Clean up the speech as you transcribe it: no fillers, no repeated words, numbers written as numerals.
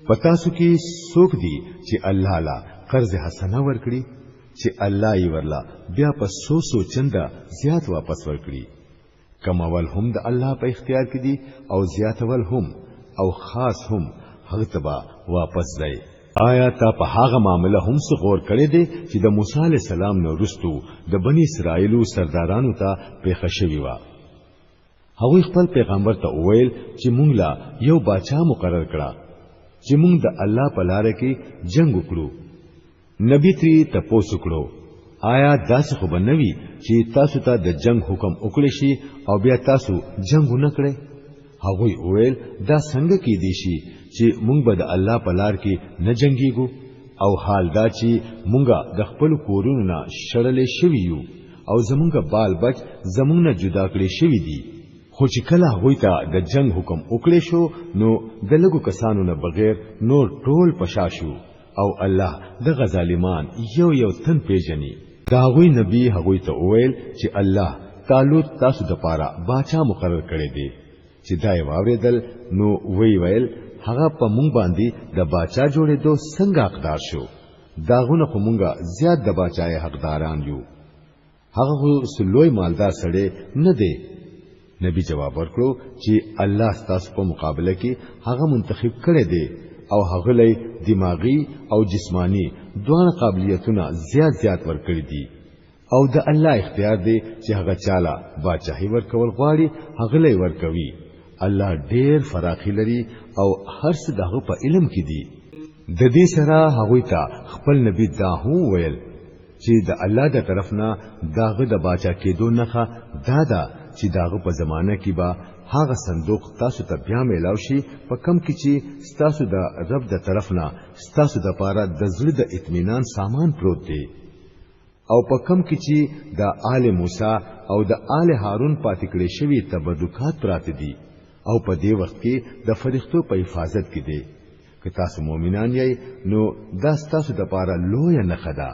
پتاسو کې څوک دي چې الله لا قرض حسنه ورکړي چې الله یې ورلا بیا په سو چنده زیات واپس ورکړي کمول هم د الله په اختیار کې دي او زیاتول هم او خاص هم هغه تبا واپس دی آیا تا په هغه معاملې هم څه غور کړی دی چې د موسی علی السلام نو رستو د بنی اسرائیلو سردارانو ته پیښه شوی و هغه خپل پیغمبر ته وویل چې مونږ لا یو باچا مقرر کړه چې مونږ د الله په لار کې جنگ وکړو نبی تری تاسو کړو آیا داسې خو بنوي چې تاسو ته د جنگ حکم وکړي شي او بیا تاسو جنگ نه کړئ هغه وویل دا څنګه کې دي شي چې مونږ به د الله په لار کې نه جنگيګو او حال دا چې مونږه د خپل کورونو نه شړلې شوی یو او زمونږ بال بچ زمونږ نه جدا کړی شوی دي خو چې کله هغه ته د جنگ حکم وکړي شو نو د لګو کسانو نه بغیر نور ټول پشاشو او الله د غظالمان یو تن پیژني دا غوی نبی هغه ته وویل چې الله تعالی تاسو د پاره باچا مقرر کړی دی چې دای واوریدل نو ویل هغه په مونږ باندې د باچا جوړېدو څنګه حقدار شو داغونه خو مونږه زیات د باچای حقداران یو هغه سلوی مالدار سره نه دی نبی جواب ورکړو چې الله ستاسو په مقابله کې هغه منتخب کړی دی او هغه لې دماغي او جسمانی دوه قابلیتونه زیات ورکړي دي او د الله اختیار دی چې هغه چاله باچاهي ورکول غواړي هغه لې ورکوي الله ډېر فراخي لري او هر څه دغه په علم کې دي د دې سره هغه ته خپل نبی دا هو ویل چې د الله د طرفنا داغه د باچا کېدو نخه دادا چې داغه په زمانه کې با هغه صندوق تاسو ته بیا میلاو شي په کم کې چې تاسو د رب د طرفنا تاسو د پاره د زړه د اطمینان سامان پروت دی او په کم کې چې د آل موسی او د آل هارون پاتې کړي شوی تبرکات پراته دي او په دې وخت کې د فرښتو په حفاظت کې دي که تاسو مؤمنان یې نو دا تاسو د پاره لوی نه خدا